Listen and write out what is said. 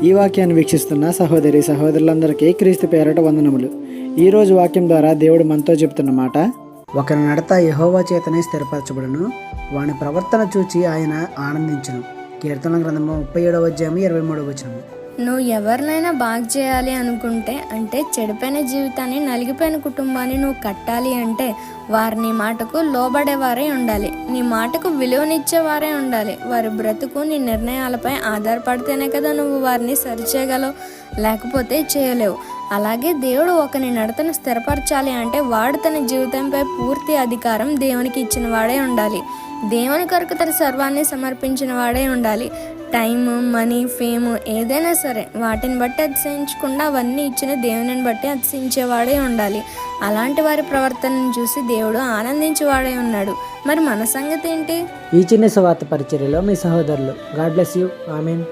ఈ వాక్యాన్ని వీక్షిస్తున్న సహోదరి సహోదరులందరికీ క్రీస్తు పేరట వందనములు. ఈరోజు వాక్యం ద్వారా దేవుడు మనతో చెబుతున్న మాట, ఒకరి నడత యెహోవా చేతనే స్థిరపరచబడును, వాని ప్రవర్తన చూచి ఆయన ఆనందించును. కీర్తన గ్రంథము 37వ అధ్యాయం 23వ వచనము. నువ్వు ఎవరినైనా బాగు చేయాలి అనుకుంటే, అంటే చెడిపోయిన జీవితాన్ని, నలిగిపోయిన కుటుంబాన్ని నువ్వు కట్టాలి అంటే వారు నీ మాటకు లోబడేవారే ఉండాలి, నీ మాటకు విలువనిచ్చేవారే ఉండాలి. వారి బ్రతుకు నీ నిర్ణయాలపై ఆధారపడితేనే కదా నువ్వు వారిని సరిచేయగలవు, లేకపోతే చేయలేవు. అలాగే దేవుడు ఒకని నడతను స్థిరపరచాలి అంటే వాడు తన జీవితంపై పూర్తి అధికారం దేవునికి ఇచ్చిన వాడే ఉండాలి. దేవుని కొరకు తన సర్వాన్ని సమర్పించిన వాడే ఉండాలి. టైం, మనీ, ఫేమ్ ఏదైనా సరే వాటిని బట్టి అతిశయించకుండా అవన్నీ ఇచ్చిన దేవుని బట్టి అతిశయించేవాడే ఉండాలి. అలాంటి వారి ప్రవర్తనను చూసి దేవుడు ఆనందించేవాడే ఉన్నాడు. మరి మన సంగతి ఏంటి? ఈ చిన్న సువార్త పరిచర్యలో మీ సహోదరులు. God bless you. ఆమేన్.